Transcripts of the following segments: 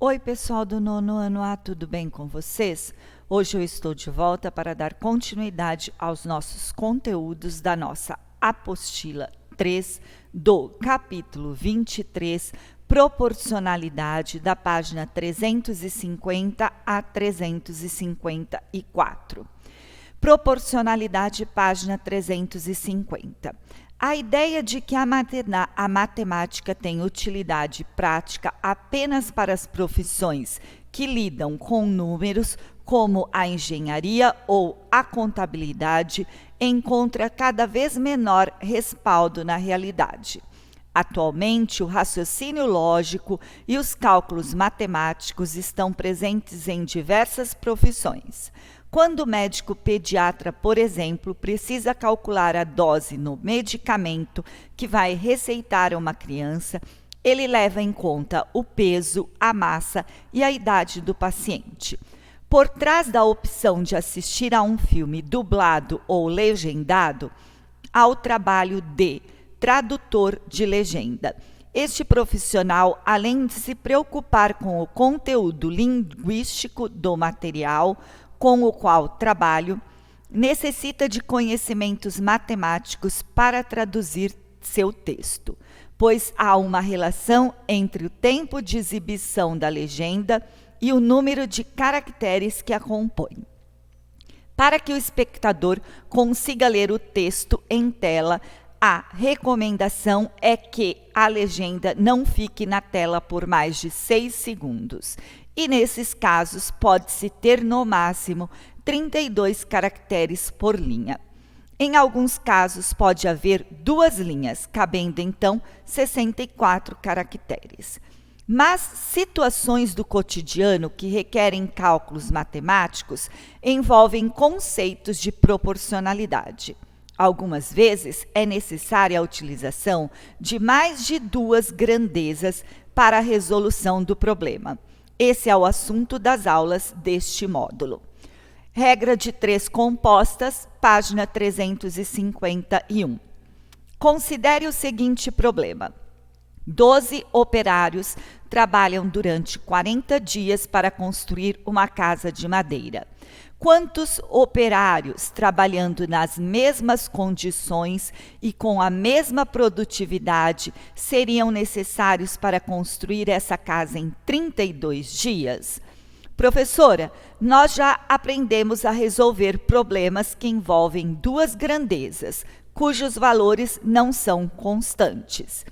Oi, pessoal do nono ano A, tudo bem com vocês? Hoje eu estou de volta para dar continuidade aos nossos conteúdos da nossa apostila 3 do capítulo 23, proporcionalidade, da página 350 a 354. Proporcionalidade, página 350. A ideia de que a matemática tem utilidade prática apenas para as profissões que lidam com números, como a engenharia ou a contabilidade, encontra cada vez menor respaldo na realidade. Atualmente, o raciocínio lógico e os cálculos matemáticos estão presentes em diversas profissões. Quando o médico pediatra, por exemplo, precisa calcular a dose no medicamento que vai receitar a uma criança, ele leva em conta o peso, a massa e a idade do paciente. Por trás da opção de assistir a um filme dublado ou legendado, há o trabalho de tradutor de legenda. Este profissional, além de se preocupar com o conteúdo linguístico do material com o qual trabalho, necessita de conhecimentos matemáticos para traduzir seu texto, pois há uma relação entre o tempo de exibição da legenda e o número de caracteres que a compõem. Para que o espectador consiga ler o texto em tela, a recomendação é que a legenda não fique na tela por mais de 6 segundos. E nesses casos pode-se ter no máximo 32 caracteres por linha. Em alguns casos pode haver 2 linhas, cabendo então 64 caracteres. Mas situações do cotidiano que requerem cálculos matemáticos envolvem conceitos de proporcionalidade. Algumas vezes é necessária a utilização de mais de 2 grandezas para a resolução do problema. Esse é o assunto das aulas deste módulo. Regra de 3 compostas, página 351. Considere o seguinte problema. 12 operários trabalham durante 40 dias para construir uma casa de madeira. Quantos operários, trabalhando nas mesmas condições e com a mesma produtividade, seriam necessários para construir essa casa em 32 dias? Professora, nós já aprendemos a resolver problemas que envolvem 2 grandezas, cujos valores não são constantes.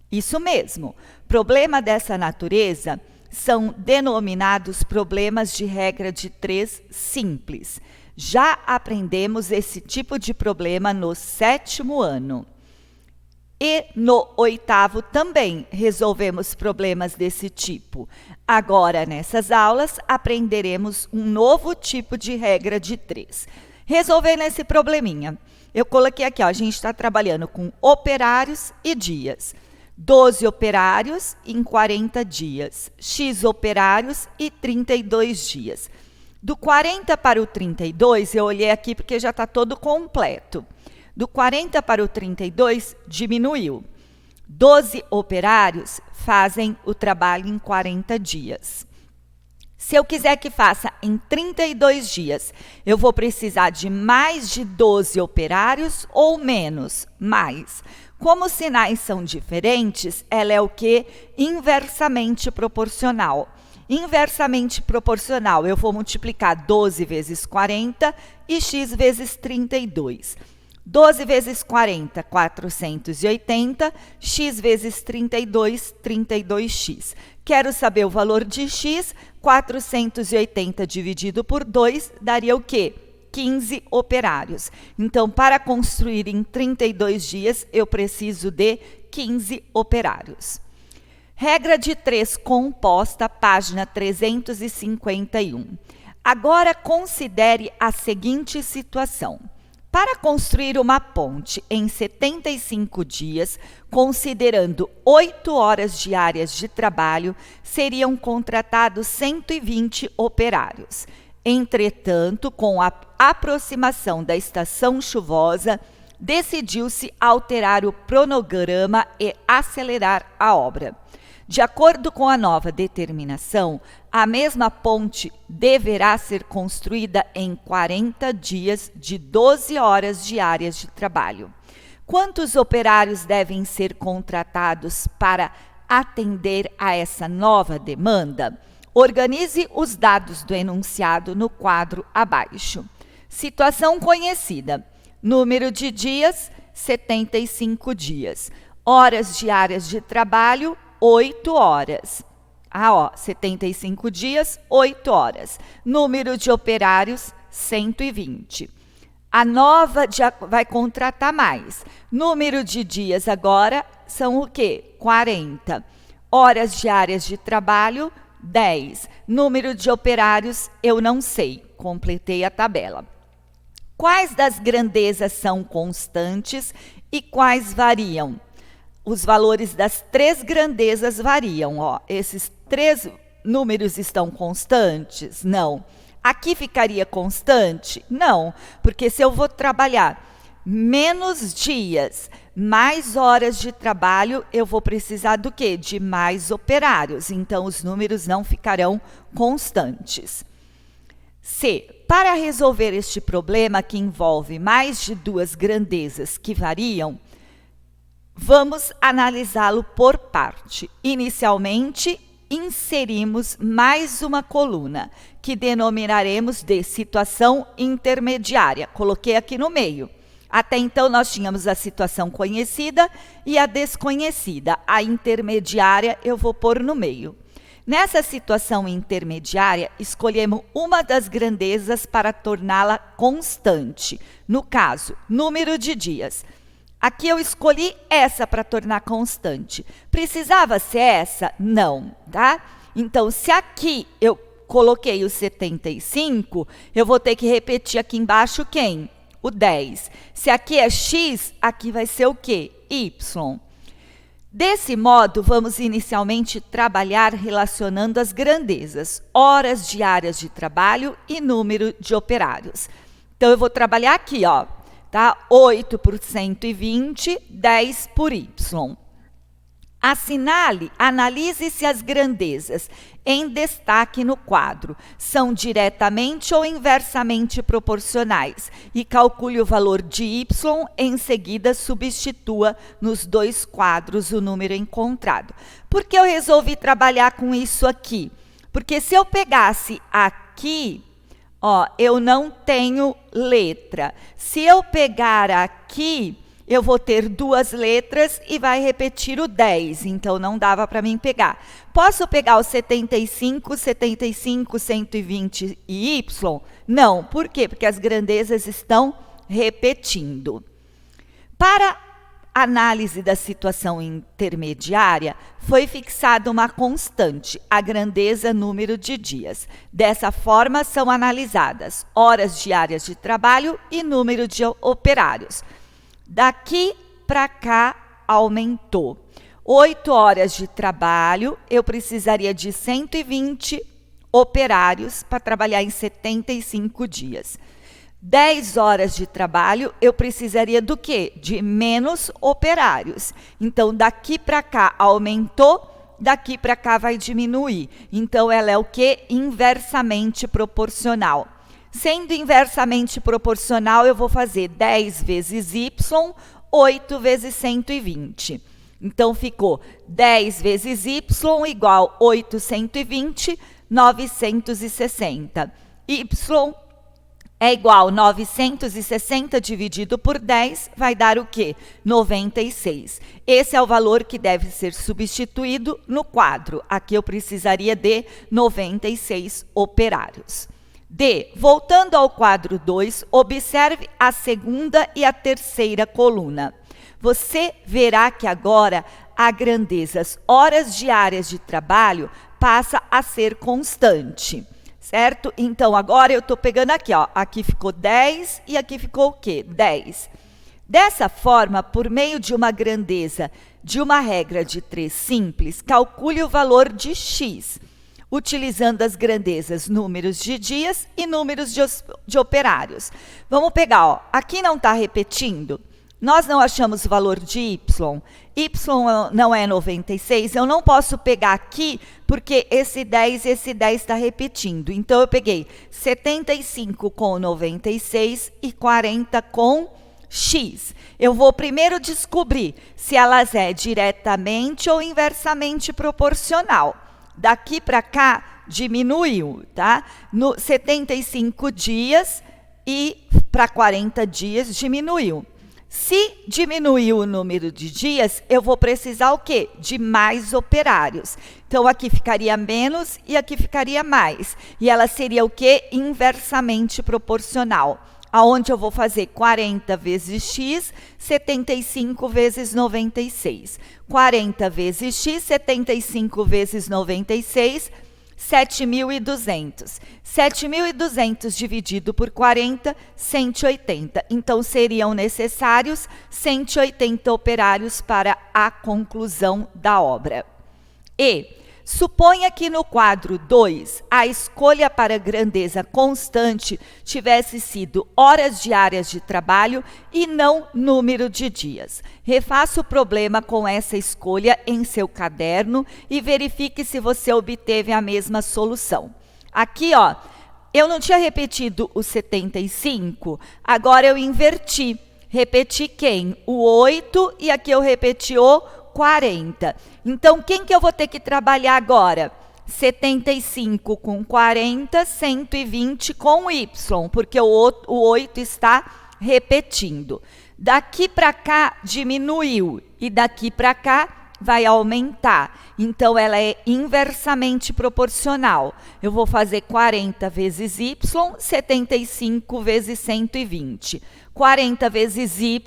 Isso mesmo, problema dessa natureza são denominados problemas de regra de 3 simples. Já aprendemos esse tipo de problema no 7º ano. E no 8º também resolvemos problemas desse tipo. Agora, nessas aulas, aprenderemos um novo tipo de regra de 3. Resolvendo esse probleminha, eu coloquei aqui, a gente está trabalhando com operários e dias. 12 operários em 40 dias, X operários e 32 dias. Do 40 para o 32, eu olhei aqui porque já está todo completo. Do 40 para o 32, diminuiu. 12 operários fazem o trabalho em 40 dias. Se eu quiser que faça em 32 dias, eu vou precisar de mais de 12 operários ou menos? Mais. Como os sinais são diferentes, ela é o quê? Inversamente proporcional. Inversamente proporcional, eu vou multiplicar 12 vezes 40 e x vezes 32. 12 vezes 40, 480, x vezes 32, 32x. Quero saber o valor de x, 480 dividido por 2 daria o quê? 15 operários. Então, para construir em 32 dias, eu preciso de 15 operários. Regra de 3 composta, página 351. Agora, considere a seguinte situação. Para construir uma ponte em 75 dias, considerando 8 horas diárias de trabalho, seriam contratados 120 operários. Entretanto, com a aproximação da estação chuvosa, decidiu-se alterar o cronograma e acelerar a obra. De acordo com a nova determinação, a mesma ponte deverá ser construída em 40 dias de 12 horas diárias de trabalho. Quantos operários devem ser contratados para atender a essa nova demanda? Organize os dados do enunciado no quadro abaixo. Situação conhecida. Número de dias, 75 dias. Horas diárias de trabalho, 8 horas. 75 dias, 8 horas. Número de operários, 120. A nova vai contratar mais. Número de dias agora são o quê? 40. Horas diárias de trabalho, 10. Número de operários, eu não sei. Completei a tabela. Quais das grandezas são constantes e quais variam? Os valores das 3 grandezas variam. Esses 3 números estão constantes? Não. Aqui ficaria constante? Não, porque se eu vou trabalhar menos dias, mais horas de trabalho, eu vou precisar do quê? De mais operários. Então, os números não ficarão constantes. C. Para resolver este problema que envolve mais de 2 grandezas que variam, vamos analisá-lo por parte. Inicialmente, inserimos mais uma coluna, que denominaremos de situação intermediária. Coloquei aqui no meio. Até então, nós tínhamos a situação conhecida e a desconhecida. A intermediária eu vou pôr no meio. Nessa situação intermediária, escolhemos uma das grandezas para torná-la constante. No caso, número de dias. Aqui eu escolhi essa para tornar constante. Precisava ser essa? Não, tá? Então, se aqui eu coloquei o 75, eu vou ter que repetir aqui embaixo quem? O 10. Se aqui é x, aqui vai ser o quê? Y. Desse modo, vamos inicialmente trabalhar relacionando as grandezas, horas diárias de trabalho e número de operários. Então, eu vou trabalhar aqui, tá? 8 por 120, 10 por y. Assinale, analise se as grandezas em destaque no quadro são diretamente ou inversamente proporcionais e calcule o valor de y, em seguida substitua nos 2 quadros o número encontrado. Por que eu resolvi trabalhar com isso aqui? Porque se eu pegasse aqui, eu não tenho letra. Se eu pegar aqui, eu vou ter 2 letras e vai repetir o 10, então não dava para mim pegar. Posso pegar o 75, 75, 120 e y? Não, por quê? Porque as grandezas estão repetindo. Para análise da situação intermediária, foi fixada uma constante, a grandeza número de dias. Dessa forma, são analisadas horas diárias de trabalho e número de operários. Daqui para cá, aumentou. 8 horas de trabalho, eu precisaria de 120 operários para trabalhar em 75 dias. 10 horas de trabalho, eu precisaria do quê? De menos operários. Então, daqui para cá aumentou, daqui para cá vai diminuir. Então, ela é o quê? Inversamente proporcional. Sendo inversamente proporcional, eu vou fazer 10 vezes y, 8 vezes 120. Então, ficou 10 vezes y igual 820, 960. Y é igual a 960 dividido por 10, vai dar o quê? 96. Esse é o valor que deve ser substituído no quadro. Aqui eu precisaria de 96 operários. D. Voltando ao quadro 2, observe a segunda e a terceira coluna. Você verá que agora a grandezas horas diárias de trabalho passa a ser constante. Certo? Então, agora eu estou pegando aqui, aqui ficou 10 e aqui ficou o quê? 10. Dessa forma, por meio de uma grandeza de uma regra de 3 simples, calcule o valor de x, utilizando as grandezas números de dias e números de operários. Vamos pegar, aqui não está repetindo? Nós não achamos o valor de y. Y não é 96, eu não posso pegar aqui, porque esse 10 está repetindo. Então, eu peguei 75 com 96 e 40 com x. Eu vou primeiro descobrir se elas é diretamente ou inversamente proporcional. Daqui para cá, diminuiu, tá? No 75 dias e para 40 dias, diminuiu. Se diminuir o número de dias, eu vou precisar o quê? De mais operários. Então, aqui ficaria menos e aqui ficaria mais. E ela seria o quê? Inversamente proporcional. Aonde eu vou fazer 40 vezes x, 75 vezes 96. 40 vezes x, 75 vezes 96, 7.200. 7.200 dividido por 40, 180. Então, seriam necessários 180 operários para a conclusão da obra. E suponha que no quadro 2, a escolha para grandeza constante tivesse sido horas diárias de trabalho e não número de dias. Refaça o problema com essa escolha em seu caderno e verifique se você obteve a mesma solução. Aqui, ó, eu não tinha repetido o 75, agora eu inverti. Repeti quem? O 8 e aqui eu repeti o 40. Então, quem que eu vou ter que trabalhar agora? 75 com 40, 120 com y, porque o 8 está repetindo. Daqui para cá, diminuiu, e daqui para cá, vai aumentar. Então, ela é inversamente proporcional. Eu vou fazer 40 vezes y, 75 vezes 120. 40 vezes y,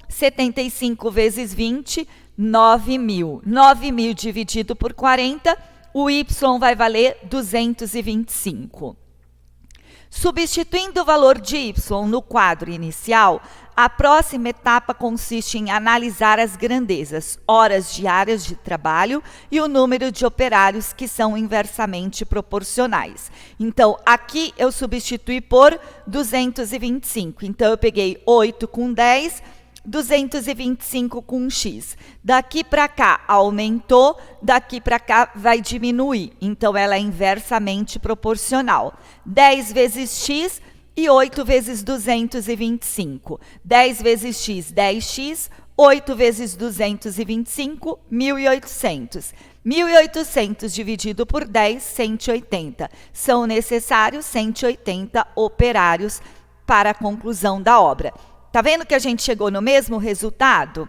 75 vezes 20, 9.000. 9.000 dividido por 40, o y vai valer 225. Substituindo o valor de y no quadro inicial, a próxima etapa consiste em analisar as grandezas, horas diárias de trabalho e o número de operários que são inversamente proporcionais. Então, aqui eu substituí por 225. Então, eu peguei 8 com 10, 225 com x. Daqui para cá aumentou, daqui para cá vai diminuir. Então, ela é inversamente proporcional. 10 vezes x e 8 vezes 225. 10 vezes x, 10x. 8 vezes 225, 1.800. 1.800 dividido por 10, 180. São necessários 180 operários para a conclusão da obra. Tá vendo que a gente chegou no mesmo resultado?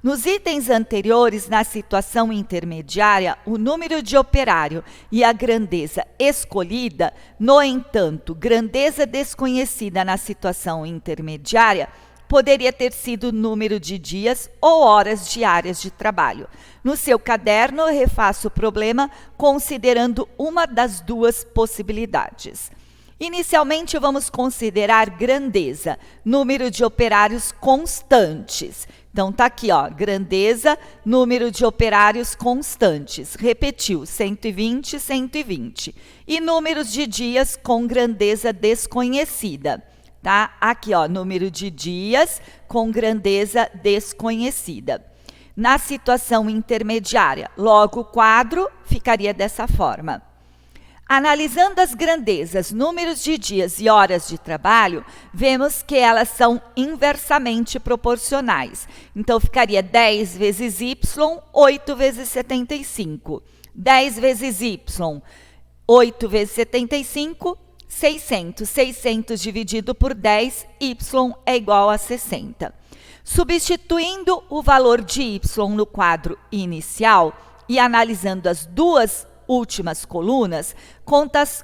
Nos itens anteriores, na situação intermediária, o número de operário e a grandeza escolhida, no entanto, grandeza desconhecida na situação intermediária, poderia ter sido o número de dias ou horas diárias de trabalho. No seu caderno, eu refaço o problema considerando uma das duas possibilidades. Inicialmente, vamos considerar grandeza, número de operários constantes. Então, tá aqui, ó, grandeza, número de operários constantes. Repetiu, 120, 120. E números de dias com grandeza desconhecida. Tá? Aqui, ó, número de dias com grandeza desconhecida. Na situação intermediária, logo o quadro ficaria dessa forma. Analisando as grandezas, números de dias e horas de trabalho, vemos que elas são inversamente proporcionais. Então, ficaria 10 vezes y, 8 vezes 75. 10 vezes y, 8 vezes 75, 600. 600 dividido por 10, y é igual a 60. Substituindo o valor de y no quadro inicial e analisando as duas últimas colunas,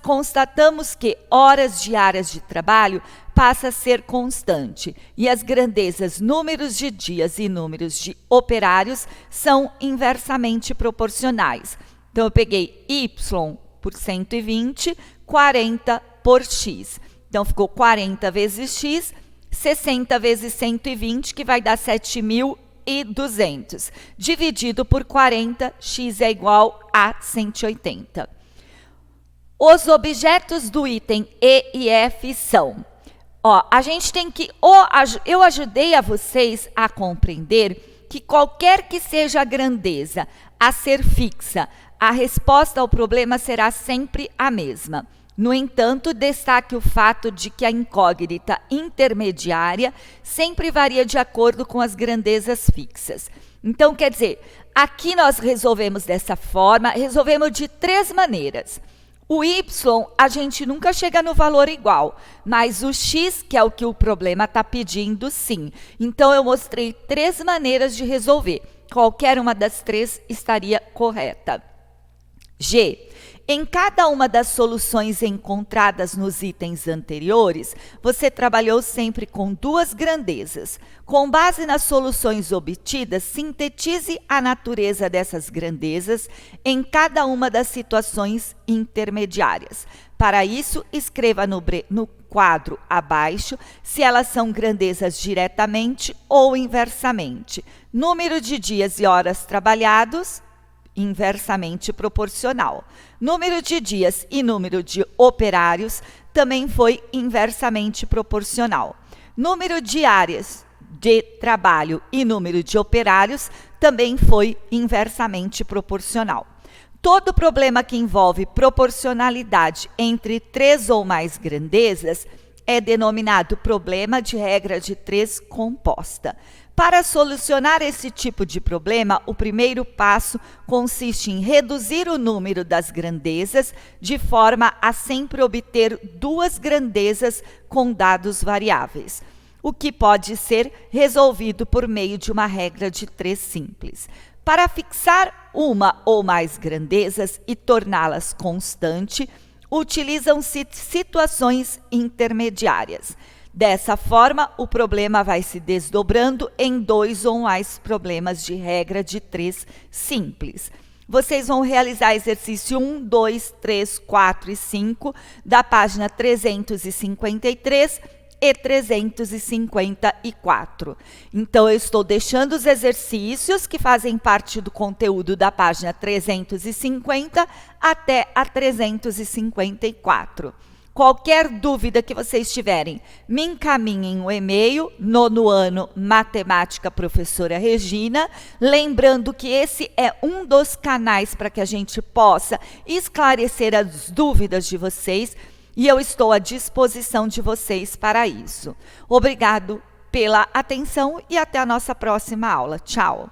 constatamos que horas diárias de trabalho passa a ser constante e as grandezas números de dias e números de operários são inversamente proporcionais. Então, eu peguei y por 120, 40 por x. Então, ficou 40 vezes x, 60 vezes 120, que vai dar 7.200. Dividido por 40, x é igual a 180. Os objetos do item E e F são Ó, a gente tem que... Eu ajudei a vocês a compreender que qualquer que seja a grandeza a ser fixa, a resposta ao problema será sempre a mesma. No entanto, destaque o fato de que a incógnita intermediária sempre varia de acordo com as grandezas fixas. Então, quer dizer, aqui nós resolvemos dessa forma, resolvemos de 3 maneiras. O y, a gente nunca chega no valor igual, mas o x, que é o que o problema está pedindo, sim. Então, eu mostrei 3 maneiras de resolver. Qualquer uma das 3 estaria correta. G. Em cada uma das soluções encontradas nos itens anteriores, você trabalhou sempre com 2 grandezas. Com base nas soluções obtidas, sintetize a natureza dessas grandezas em cada uma das situações intermediárias. Para isso, escreva no quadro abaixo se elas são grandezas diretamente ou inversamente. Número de dias e horas trabalhados, inversamente proporcional. Número de dias e número de operários também foi inversamente proporcional. Número de áreas de trabalho e número de operários também foi inversamente proporcional. Todo problema que envolve proporcionalidade entre 3 ou mais grandezas é denominado problema de regra de 3 composta. Para solucionar esse tipo de problema, o primeiro passo consiste em reduzir o número das grandezas de forma a sempre obter 2 grandezas com dados variáveis, o que pode ser resolvido por meio de uma regra de 3 simples. Para fixar uma ou mais grandezas e torná-las constante, utilizam-se situações intermediárias. Dessa forma, o problema vai se desdobrando em 2 ou mais problemas de regra de 3 simples. Vocês vão realizar exercício 1, 2, 3, 4 e 5 da página 353 e 354. Então, eu estou deixando os exercícios que fazem parte do conteúdo da página 350 até a 354. Qualquer dúvida que vocês tiverem, me encaminhem um e-mail, Nono Ano Matemática Professora Regina. Lembrando que esse é um dos canais para que a gente possa esclarecer as dúvidas de vocês e eu estou à disposição de vocês para isso. Obrigado pela atenção e até a nossa próxima aula. Tchau!